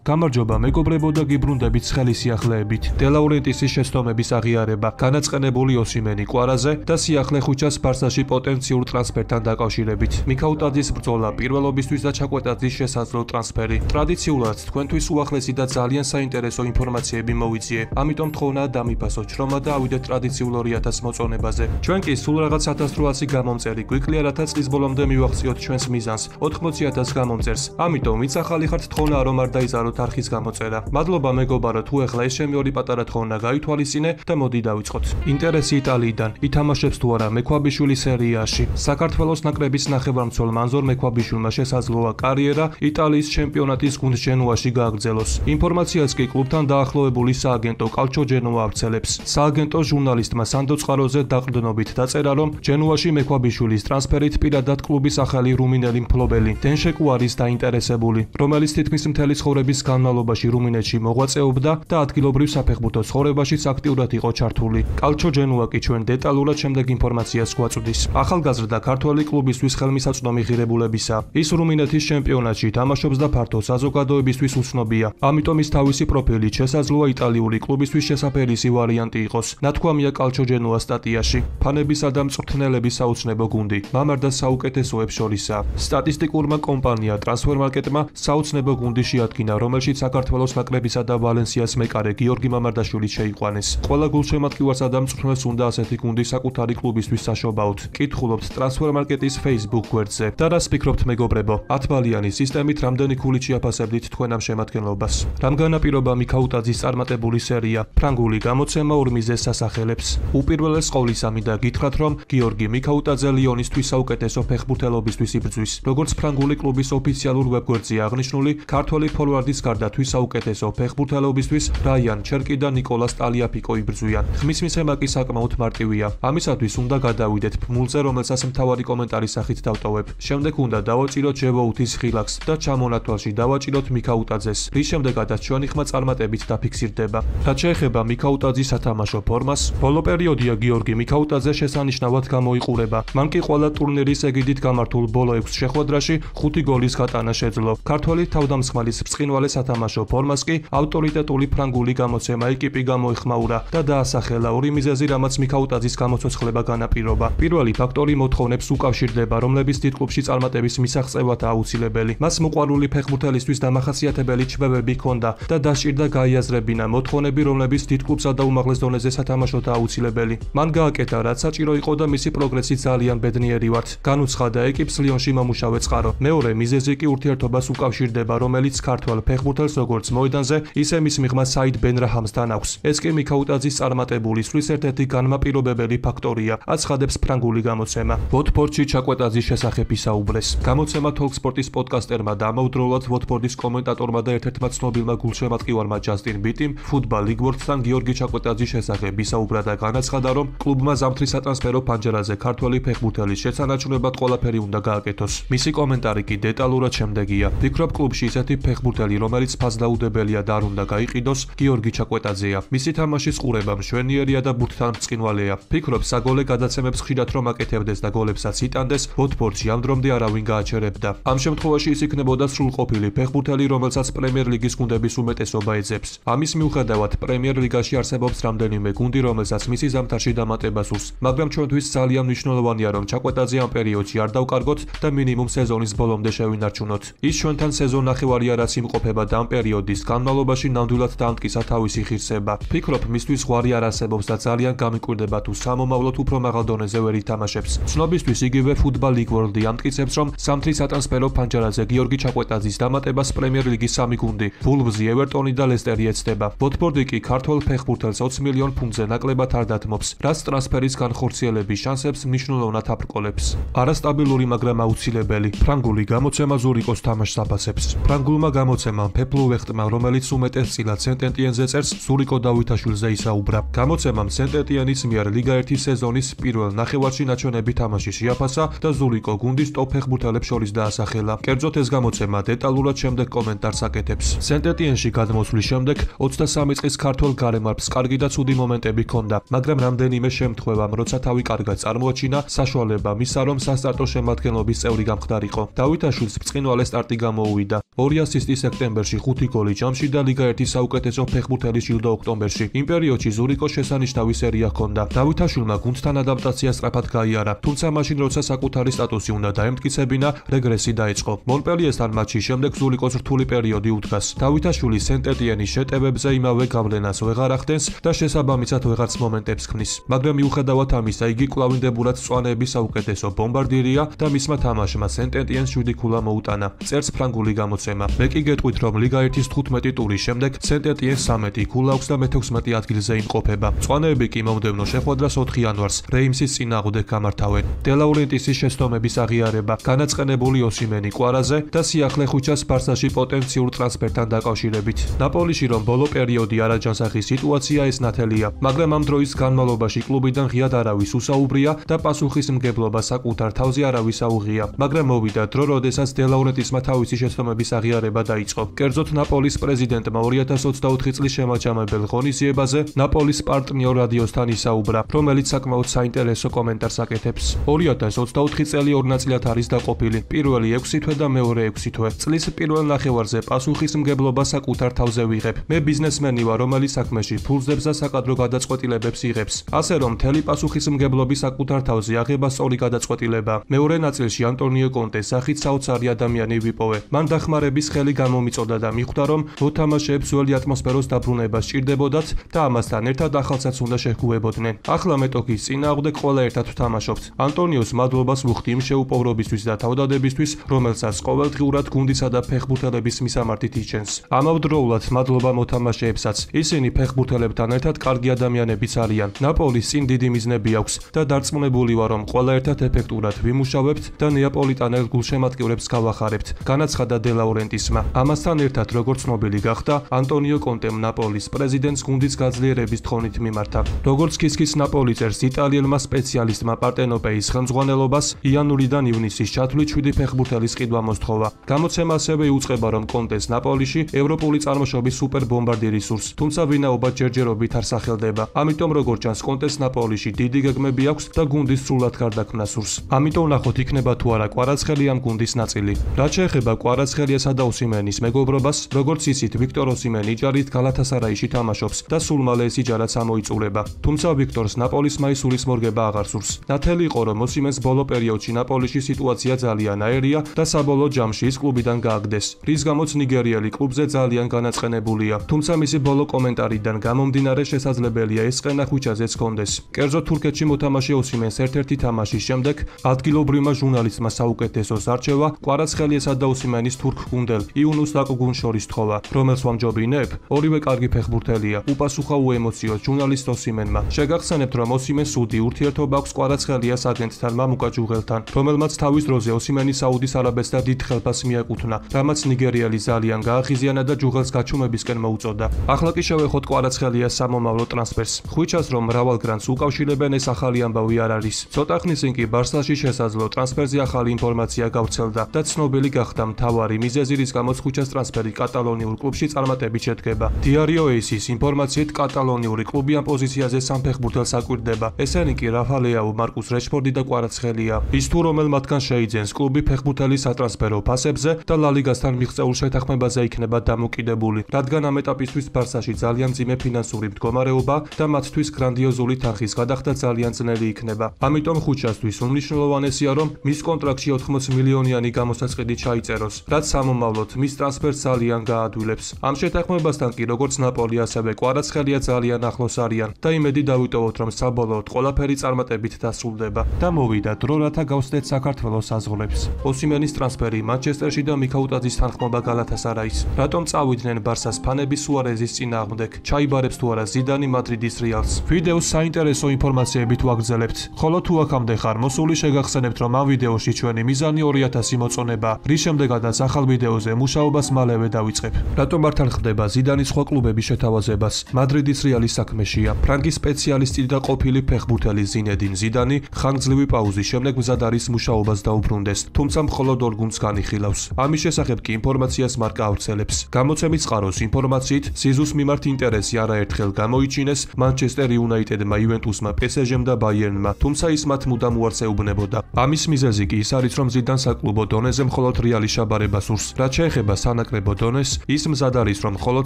გამარჯობა მეგობრებო და გიბრუნდებით ცხელი სიახლეებით. დე ლაურენტისის შეცდომების აღიარება, განაწყენებული ოსიმენი კვარაზე და სიახლე ხუჩას ბარსაში პოტენციურ ტრანსფერთან დაკავშირებით. მიქაუტაძის ბრძოლა პირველობისთვის და ჩაკვეტაძის შესაძლო ტრანსფერი. ტრადიციულად თქვენთვის უახლესი და ძალიან საინტერესო ინფორმაციები მოვიძიე. ამიტომ თხოვნა დამიფასოთ შრომა და ავიდეთ ტრადიციულ 2000 მოწონებაზე. ჩვენ კი სულ რაღაც 1800 გამომწერი გვიკლია, რათა წლის ბოლომდე მივახციოთ ჩვენს მიზანს 80000 გამომწერს. ამიტომ ვინც ახალი ხართ თხოვნა რომ არ დაიზაროთ არხის გამოწერა. მადლობა მეგობარო, თუ ახლა ეს ჩემი ორი პატარა თხოვნა გაითვალისწინე და მოდი დავიწყოთ. ინტერესი იტალიიდან, ითამაშებს თუ არა მექვაბიშვილის სერიაში. საქართველოს ნაკრების ნახევარმცველ მანზორ მექვაბიშვილმა შესაძლოა კარიერა იტალიის ჩემპიონატის გუნდ ჟენუაში გააგრძელოს. ინფორმაციას კი კლუბთან დაახლოებული სააგენტო კალჩო ჟენუა ავრცელებს. სააგენტო ჟურნალისტმა სანდო წყაროზე დაყრდნობით დაწერა, რომ ჟენუაში მექვაბიშვილის ტრანსფერით პირადად კლუბის ახალი რუმინელი მფლობელი დენშეკუ არის დაინტერესებული, რომელიც თითქმის მთელი ცხოვრების განმავლობაში რუმინეთში მოღვაწეობდა და ადგილობრივ საფეხბურთო ცხოვრებაშიც აქტიურად იყო ჩართული. კალჩო ჟენუა კი ჩვენ დეტალურად შემდეგ ინფორმაციას გვაწვდის. ახალგაზრდა ქართველი კლუბისთვის ხელმისაწვდომი ღირებულებისა. ის რუმინეთის ჩემპიონატში თამაშობს და ფართო საზოგადოებისთვის უცნობია. ამიტომ ის თავისი პროფილით შესაძლოა იტალიური კლუბისთვის შესაფერისი ვარიანტი იყოს. ნათქვამია კალჩო ჟენუას სტატიაში. ფანებისა და მწვრთნელების საოცნებო გუნდი, მამარ და საუკეთესოებს შორისაა. სტატისტიკურმა კომპანია ტრანსფერმარკეტმა საოცნებო გუნდი შეადგინა, რომელშიც საქართველოს ნაკრებისა და ვალენსიას მეკარე გიორგი მამარდაშვილი შეიყვანეს. ყველა გულშემატკივარსა და მწვრთნელს უნდა ასეთი გუნდი საკუთარი კლუბისთვის საშობაოთ. კითხულობთ ტრანსფერმარკეტის Facebook გვერდზე. და რას ფიქრობთ მეგობრებო? 10 ბალიანი სისტემით რამდენი ქულით შეაფასებდით თქვენ ამ შემადგენლობას? რამ განაპირობა მიქაუტაძის წარმატებული სერია? ფრანგული გამოცემა ორ მიზეზს ასახელებს. უპირველეს ყოვლისა მინდა გითხრათ, რომ გიორგი მიქაუტაძე ლიონისთვის საუკეთესო ფეხბურთელობისთვის იბრძვის. როგორც ფრანგული კლუბის ოფიციალურ ვებგვერდზეა აღნიშნული, ქართველი ფორვარდის გარდა თვის საუკეთესო ფეხბურთელობისთვის რაიან ჩერკი და ნიკოლას ტალიაფიკო იბრძვიან. ხმის მიცემა კი საკმაოდ მარტივია. ამისათვის უნდა გადავიდეთ ფმულზე, რომელსაც მთავარი კომენტარის სახით დავტოვებ. შემდეგ უნდა დავაჭიროთ ჟევოუთის ღილაკს და ჩამონათვალში დავაჭიროთ მიქაუტაძეს, რის შემდეგაც ჩვენი ხმა წარმატებით დაფიქსირდება. რაც შეეხება მიქაუტაძის სათამაშო ფორმას, ბოლო პერიოდია გიორგი მიქაუტაძე შესანიშნავად გამოიყურება. მან კი ყველა ტურნირის ეგიდით გამართულ ბოლო 6 შეხვედრაში 5 გოლის გატანა შეძლო. ქართველი თავდამსხმელის ბრწყინვალე სათამაშო ფორმას კი ავტორიტეტული ფრანგული გამოცემა ეკიპი გამოიხმაურა და დაასახელა ორი მიზეზი, რამაც მიქაუტაძის გამოცოცხლება განაპირობა. პირველი ფაქტორი მოთხოვნებს უკავშირდება, რომლების დიდ კლუბში წარმატების მისაღწევად აუცილებელი. მას მოყვარული ფეხბურთელისთვის დამახასიათებელი ჩვევები ჰქონდა და დასჭირდა გაიაზრებინა მოთხოვნები, რომლების დიდ კლუბსა და უმაღლეს დონეზე სათამაშოდ აუცილებელი. მან გააკეთა, რაც საჭირო იყო და მისი პროგრესი ძალიან ბედნიერი ვართ. განუცხადა ეკიპს ლიონში მომუშავე წყარო. მეორე მიზეზი კი ურთიერთობას უკავშირდება, რომელიც ქართველ ფეხბურთელს როგორც მოედანზე, ისე მის მიღმა საიდ ბენრაჰამსთან აქვს. ეს კი მიქაუტაძის წარმატებული სვლის ერთ-ერთი განმაპირობებელი ფაქტორია, აცხადებს ფრანგული გამოცემა. ვოტფორდში ჩაკვეტაძის შესახებ ისაუბრეს. გამოცემა თოლკსპორტის პოდკასტერმა და ამავდროულად ვოტფორდის კომენტატორმა და ერთ-ერთმა ცნობილმა გულშემატკივარმა ჯასტინ ბიტიმ ფუტბალ ლიგ-ვორდთან გიორგი ჩაკვეტაძის შესახებ ისაუბრა და განაცხადა, რომ კლუბმა ზამთრის სატრანსფერო ფანჯარაზე ქართველი ფეხბურთელის შესანარჩუნებლად ყველაფერი უნდა გააკეთოს. მისი კომენტარი კი დეტალურად შემდეგია. ვფიქრობ, კლუბში ისეთი ფეხბურთელი, რომელიც ფასდაუდებელია და არ უნდა გაიყიდოს, გიორგი ჩაკვეტაძეა. მისი თამაშის ყურება მშვენიერია და ბურთთან ბრწყინვალეა. ვფიქრობ, საგოლე გადაცემებს ხშირად რომ აკეთებდეს და გოლებსაც იტანდეს, ვოტფორდში ამ დრომდე არავინ გააჩერებდა. ამ შემთხვევაში ის იქნებოდა სრულყოფილი ფეხბურთელი, რომელსაც პრემიერ ლიგის გუნდების უმეტესობა ეძებს. ამის მიუხედავად, პრემიერ ლიგაში არსებობს რამდენიმე გუნდი, რომელსაც მისი ზამთარში დამატება სურს, მაგრამ ჩვენთვის ძალიან მნიშვნელოვანია, რომ ჩაკვეტაძე ამ პერიოდში არ დავკარგოთ და მინიმუმ სეზონის ბოლომდე შევინარჩუნოთ. ის ჩვენთან სეზონ ნახევარი არას იმყოფება და ამ პერიოდის განმავლობაში ნამდვილად დაამტკიცა თავისი ღირსება. ვფიქრობ, მისთვის ზღვარი არ არსებობს და ძალიან გამიკვირდება თუ სამომავლოდ უფრო მაღალ დონეზე ვერ ითამაშებს. ცნობისთვის იგივე ფუტბალ ლიგ-ვორლდი ამტკიცებს, რომ ზამთრის სატრანსფერო ფანჯარაზე გიორგი ჩაკვეტაძის დამატებას პრემიერ ლიგის 3 გუნდი, ვულვზი, ევერტონი და ლესტერი ეცდება. ვოტფორდი კი ქართველ ფეხბურთელს 20 მილიონ ფუნტზე ნაკლებად არ დათმობს, რაც ტრანსფერის განხორციელების შანსებს მნიშვნელოვნად აბრკოლებს. არასტაბილური, მაგრამ აუცილებელი. ფრანგული გამოცემა ზურიკოს თამაშს აფასებს. ფრანგულმა გამოცემამ ფეფლუ ვეხტმა, რომელიც უმეტესწილად სენტ-ეტიენზე წერს, ზურიკო დავითაშვილზე ისაუბრა. გამოცემამ სენტ-ეტიენის მიერ ლიგა 1 სეზონის პირველ ნახევარში ნაჩვენები თამაში შეაფასა და ზურიკო გუნდის ტოპ ფეხბურთელებს შორის დაასახელა. კერძოდ ეს გამოცემა დეტალურად შემდეგ კომენტარს აკეთებს. სენტ-ეტიენში გადმოსვლის შემდეგ 23 წლის ქართველ გარემარბს კარგი და ცუდი მომენტები ჰქონდა, მაგრამ რამდენიმე შემთხვევამ, როცა თავი კარგად წარმოაჩინა, საშუალება მისცა, რომ სასტარტო შემადგენლობის წევრი გამხდარიყო. დავითაშვილს ბრწყინვალე სტარტი გამოუვიდა. 2 ასისტი სექტემბერში სექტემბერში 5 გოლი ჯამში და ლიგა 1-ის საუკეთესო ფეხბურთელის ჯილდო ოქტომბერში. იმ პერიოდში ზურიკოს შესანიშნავი სერია ჰქონდა. დავითაშვილმა გუნდთან ადაპტაცია სწრაფად გაიარა, თუმცა მაშინ როცა საკუთარი სტატუსი უნდა დაემტკიცებინა, რეგრესი დაიწყო. მონპელიესთან მატჩის შემდეგ ზურიკოს რთული პერიოდი უდგას. დავითაშვილი სენტ-ეტიენის შეტევებზე იმავე გავლენას ვეღარ ახდენს და შესაბამისად ვეღარც მომენტებს ქმნის. მაგრამ მიუხედავად ამისა, იგი კვლავინდებურად მწვანეების საუკეთესო ბომბარდირია და მისმა თამაშმა სენტ-ეტიენს 7 ქულა მოუტანა. წერს ფრანგული გამოცემა. მე კი გეტყვით, რომ ლიგა 1-ის 15 ტურის შემდეგ სენტ-ეტიენს 13 ქულა აქვს და მე-16 ადგილზე იმყოფება. მწვანეები კი მომდევნო შეხვედრას 4 იანვარს რეიმსის წინააღმდეგ გამართავენ. დელაურენტისის შეცდომების აღიარება, განაწყენებული ოსიმენი კვარაზე და სიახლე ხუჩას ბარსაში პოტენციურ ტრანსფერთან დაკავშირებით. ნაპოლიში რომ ბოლო პერიოდი არაჯანსაღი სიტუაცია ეს ნათელია, მაგრამ ამ დროის განმავლობაში კლუბიდან ღიად არავის უსაუბრია და პასუხისმგებლობა საკუთარ თავზე არავის აუღია. მაგრამ მოვიდა დრო, როდესაც დელაურენტისმა თავისი შეცდომების აღიარება დაიწყო. კერძოდ ნაპოლის პრეზიდენტმა 2024 წლის შემაჯამებელ ღონისძიებაზე ნაპოლის პარტნიორ რადიოსთან ისაუბრა, რომელიც საკმაოდ საინტერესო კომენტარს აკეთებს. 2024 წელი ორ ნაწილად არის დაყოფილი. პირველი 6 თვე და მეორე 6 თვე. წლის პირველ ნახევარზე პასუხისმგებლობა საკუთარ თავზე ვიღებ. მე ბიზნესმენი ვარ, რომელიც საქმეში ფულზებს და საკადრო გადაწყვეტილებებს იღებს. ასე რომ მთელი პასუხისმგებლობის საკუთარ თავზე აღება სწორი გადაწყვეტილება. მეორე ნაწილში ანტონიო კონტეს სახით საოცარი ადამიანი ვიპოვე. მან დახმარების ხელი გამომიწოდა და მიხვდა, რომ მოთამაშეებს ძველი ატმოსფეროს დაბრუნება სჭირდებოდათ და ამასთან ერთად ახალსაც უნდა შეჰგუებოდნენ. ახლა მეტოქის წინააღმდეგ ყველა ერთად ვთამაშობთ. ანტონიოს მადლობას ვუხდი იმ შეუპოვრობისთვის და თავდადებისთვის, რომელსაც ყოველდღიურად გუნდისა და ფეხბურთელების მისამართით იჩენს. ამავდროულად მადლობა მოთამაშეებსაც. ისინი ფეხბურთელებთან ერთად კარგი ადამიანებიც არიან. ნაპოლის წინ დიდი მიზნები აქვს და დარწმუნებული ვარ, რომ ყველა ერთად ეფექტურად ვიმუშავებთ და ნეაპოლიტანელ გულშემატკივრებს გავახარებთ, განაცხადა დელაურენტისმა. ამასთან ერთად, როგორც ცნობილი გახდა, ანტონიო კონტემ ნაპოლის პრეზიდენტს გუნდის გაძლიერების თხოვნით მიმართა. როგორც ქისქის ნაპოლი წერს, იტალიელმა სპეციალისტმა პარტენოპეის ხელმძღვანელობას იანვრიდან ივნისის ჩათვლით 7 ფეხბურთელის ყიდვა მოსთხოვა. გამოცემა ასევე იუწყება, რომ კონტეს ნაპოლიში ევროპული წარმოშობის სუპერ ბომბარდირი სურს, თუმცა ვინაობა ჯერჯერობით არ სახელდება. ამიტომ როგორც ჩანს, კონტეს ნაპოლიში დიდი გეგმები აქვს და გუნდის სრულად გარდაქმნა სურს. ამიტომ ნახოთ იქნება თუ არა კვარაცხელი ამ გუნდის ნაწილი. რაც შეეხება კვარაცხელიასა და ოსიმენის მეგობრობას, როგორც იცით, ვიქტორ ოსიმენი იჯარით გალათასარაიში თამაშობს და სულ მალე ეს იჯარაც ამოიწურება. თუმცა ვიქტორს ნაპოლის მაისურის მორგება აღარ სურს. ნათელი იყო, რომ ოსიმენს ბოლო პერიოდში ნაპოლიში სიტუაცია ძალიან აერია და საბოლოო ჯამში ის კლუბიდან გააგდეს, რის გამოც ნიგერიელი კლუბზე ძალიან განაწყენებულია. თუმცა მისი ბოლო კომენტარიდან გამომდინარე შესაძლებელია ეს ყენა ხუჩაზეც ჰქონდეს. კერძოდ თურქეთში მოთამაშე ოსიმენს ერთ-ერთი თამაშის შემდეგ ადგილობრივმა ჟურნალისტმა საუკეთესოს არჩევა კვარაცხელიასა და ოსიმენის თურქ გუნდელ იუნუს აკუგუნ შორის თხოვა, რომელს ვამჯობინებ, ორივე კარგი ფეხბურთელია, უპასუხა უემოციო ჟურნალისტ ოსიმენმა. შეგახსენებთ, რომ ოსიმენს სუდი ურთიერთობა აქვს კვარაცხელიას აგენტთან მამუკა ჯუღელთან, რომელმაც თავის დროზე ოსიმენი საუდის არაბეთს და დიდ ხელფასს მიაკუთვნა, რამაც ნიგერიელი ძალიან გააღიზიანა და ჯუღელს გაჩუმებისკენ მოუწოდა. ახლა კი შევეხოთ კვარაცხელიას სამომავლო ტრანსფერს. ხვიჩას რომ მრავალ გრანდს უკავშირებენ, ეს ახალი ამბავი არ არის. ცოტა ხნის წინ კი ბარსაში შესაძლო ტრანსფერზე ახალი ინფორმაცია გავრცელდა და ცნობილი გახდა მთავარი მიზეზი, რის გამოც ხუჩას ტრანსფერი კატალონიურ კლუბში წარმატებით შედგება. დიარიო ეისის ინფორმაციით, კატალონიური კლუბი ამ პოზიციაზე სამ ფეხბურთელს აკვირდება. ესენი კი რაფა ლეაუ, მარკუს რეშფორდი და კვარაცხელია. ის თუ რომელ მათგან შეიძენს კლუბი ფეხბურთელის სატრანსფერო ფასებზე და ლალიგასთან მიღწეულ შეთანხმებაზე იქნება დამოკიდებული, რადგან ამ ეტაპისთვის ბარსაში ძალიან მძიმე ფინანსური მდგომარეობა და მათთვის გრანდიოზული თანხის გადახდა ძალიან ძნელი იქნება. ამიტომ ხუჩასთვის უმნიშვნელოვანესია, რომ მის კონტრაქტში 80 მილიონიანი გამოსაწყიდი ჩაიწეროს, რაც სამომავლოდ მის ტრანსფერს ძალიან გაადვილებს. ამ შეთანხმებასთან კი როგორც ნაპოლი, ასევე კვარაცხელია ძალიან ახლოს არიან და იმედი დავიტოვოთ, რომ საბოლოოდ ყველაფერი წარმატებით დასრულდება. და მოვიდა დრო, რათა გავსდეთ საქართველოს საზღვრებს. ოსიმენის ტრანსფერი მანჩესტერში და მიქაუტაძის თანხმობა გალათასარაის. რატომ წავიდნენ ბარსას ფანები სუარეზის წინააღმდეგ? ჩაიბარებს თუ არა ზიდანი მადრიდის რეალს? ვიდეოს საინტერესო ინფორმაციებით ვაგრძელებთ. ხოლო თუ აქამდე ხარ მოსული, შეგახსენებთ, რომ ამ ვიდეოში ჩვენი მიზანი 2000 მოწონება, რის შემდეგაც ახალ ვიდეოზე მუშაობას მალევე დავიწყებ. რატომ არ ხდება ზიდანის სხვა კლუბების შეთავაზებას? მადრიდის რეალის საქმეშია. ფრანგი სპეციალისტი და ყოფილი ფეხბურთელი ზინედინ ზიდანი ხანგრძლივი პაუზის შემდეგ მზად არის მუშაობას დაუბრუნდეს, თუმცა მხოლოდ ორ გუნდს განიხილავს. ამის შესახებ კი ინფორმაციას მარკა ავრცელებს. გამოცემის წყაროს ინფორმაციით, ზიზუს მიმართ ინტერესი არაერთხელ გამოიჩინეს მანჩესტერ იუნაიტედმა, იუვენტუსმა, პესეჟემ და ბაიერნმა, თუმცა ის მათ მუდამ უარს ეუბნებოდა. ამის მიზეზი კი ის არის, რომ ზიდან საკლუბო დონეზე მხოლოდ რეალის შაბარება სურს. რაც შეეხება სანაკრებო დონეს, ის მზად არის, რომ მხოლოდ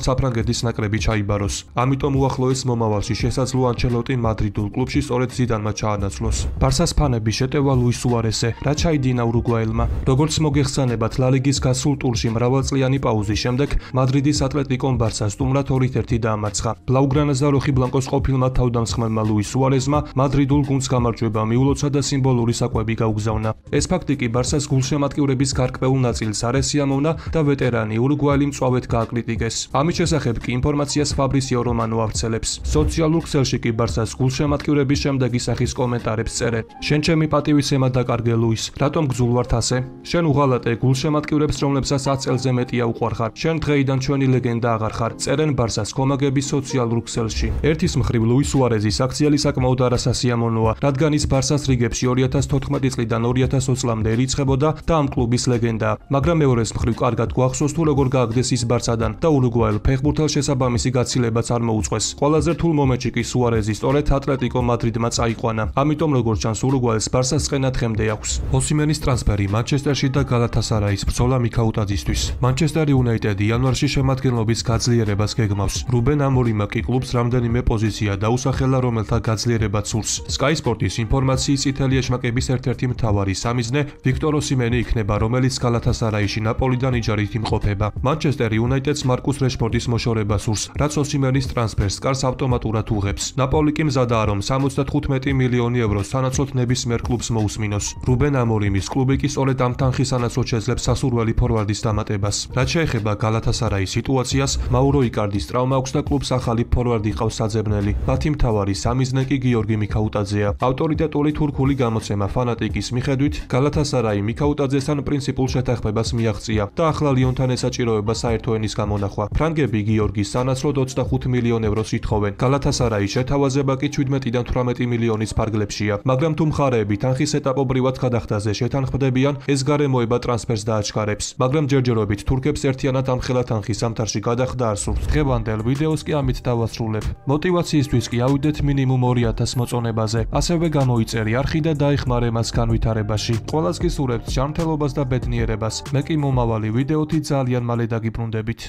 საფრანგეთის ნაკრები ჩაიბაროს. ამიტომ უახლოეს მომავალში შესაძლოა ანჩელოტი მადრიდულ კლუბში სწორედ ზიდანმა ჩაანაცვლოს. ბარსას ფანები შეტევა ლუის სუარესზე, რა ჩაიდინა ურუგვაელმა. როგორც მოგეხსენებათ, ლა ლიგის გასულ ტურში მრავალწლიანი პაუზის შემდეგ მადრიდის ატლეტიკომ ბარსას სტუმრად 2-1 დაამარცხა. ბლაუგრანაზა როხიბლანკოს ყოფილმა თავდამსხმელმა ლუის სუარესმა მადრიდულ გუნდს გამარჯვება მიულოცა და სიმბოლური საკვები გაუგზავნა. ეს ფაქტი კი ბარსას გულშემატკივრების გარკვეულ ნაწილს არ ესიამოვნა და ვეტერანი ურუგვაელი მწვავედ გააკრიტიკეს. ამის შესახებ კი ინფორმაციას ფაბრისიო რომანო ავრცელებს. სოციალურ ქსელში კი ბარსას გულშემატკივრების შემდეგი სახის კომენტარებს წერენ. შენ ჩემი პატივისცემად დაკარგე ლუის, რატომ გძულვართ ასე? შენ უღალატე გულშემატკივრებს, რომლებსაც 10 წელზე მეტია უყვარხარ. შენ დღეიდან ჩვენი ლეგენდა აღარ ხარ. წერენ ბარსას კომაგების სოციალურ ქსელში. ერთის მხრივ ლუის სუარეზის აქციელი საკმაოდ არასასიამოვნოა, რადგან ის ბარსას რიგებში 2014 წლიდან 2020 წლამდე ერიცხებოდა და ამ კლუბის ლეგენდაა. მაგრამ მეორეს მხრივ კარგად გვახსოვს თუ როგორ გააგდეს ის ბარსადან და ურუგვაელ ფეხბურთელს შესაბამისი გაცილებაც არ მოუწყვეს. ყველაზე რთულ მომენტში კი სუარეზი სწორედ ატლეტიკო მადრიდმა წაიყვანა. ამიტომ როგორც ჩანს ურუგვაელს ბარსას წენა დღემდე აქვს. ოსიმენის ტრანსფერი მანჩესტერში და გალათასარაის ბრძოლა მიქაუტაძისთვის. მანჩესტერ იუნაიტედი იანვარში შემადგენლობის გაძლიერებას გეგმავს. რუბენ ამორიმმა კი კლუბს რამდენიმე პოზიცია დაუსახელა, რომელთა გაძლიერებაც სურს. Sky Sports-ის ინფორმაციით წითელი ეშმაკების ერთ-ერთი მთავარი სამიზნე ვიქტორ ოსიმენი იქნება, რომელიც გალათასარაიში ნაპოლიდან იჯარით იმყოფება. მანჩესტერ იუნაიტედს მარკუს რეშფორდის მოშორება სურს, რაც ოსიმენის ტრანსფერს კარს ავტომატურად უღებს. ნაპოლი კი მზადაა, რომ 75 მილიონი ევროს სანაცვლოდ ნებისმიერ კლუბს მოусმინოს. რუბენ ამორიმის კლუბი კი სწორედ ამ თანხის სანაცვლოდ შეძლებს სასურველი ფორვარდის დამატებას. რაც შეეხება გალათასარაის სიტუაციას, მაურო იკარდის ტრავმა აქვს და კლუბს ახალი ფორვარდი ყავს საძებნელი. მათი მთავარი სამიზნე კი გიორგი მიქაუტაძეა. ავტორიტეტული თურქული გამოცემა ფანატიკის მიხედვით, გალათასარაი მიქაუტაძესთან პრინციპულ შეთანხმებას მიაღწია და ახლა ლიონთან ესაჭიროება საერთო ენის გამონახვა. ფრანგები გიორგის სანაცვლოდ 25 მილიონ ევროს ითხოვენ. გალათასარაის შეთავაზება კი 17-დან 18 მილიონის ფარგლებშია. მაგრამ თუ მხარეები თანხის ეტაპობრივად გადახდაზე შეთანხმდებიან, ეს გარემოება ტრანსფერს დააჩქარებს. მაგრამ ჯერჯერობით თურქებს ერთიანად ამ ხელა თანხის სამთარში გადახდა არ სურთ. დღევანდელ ვიდეოს კი ამით დავასრულებ. მოტივაციისთვის კი ავიდეთ მინიმუმ 2000 მოწონებაზე. ასევე გამოიწერი არხი და დაიხმარე მას განვითარებაში. ყველას გისურვებთ ჯანმრთელობას და ბედნიერებას. მე კი მომავალი ვიდეოთი ძალიან მალე დაგიბრუნდებით.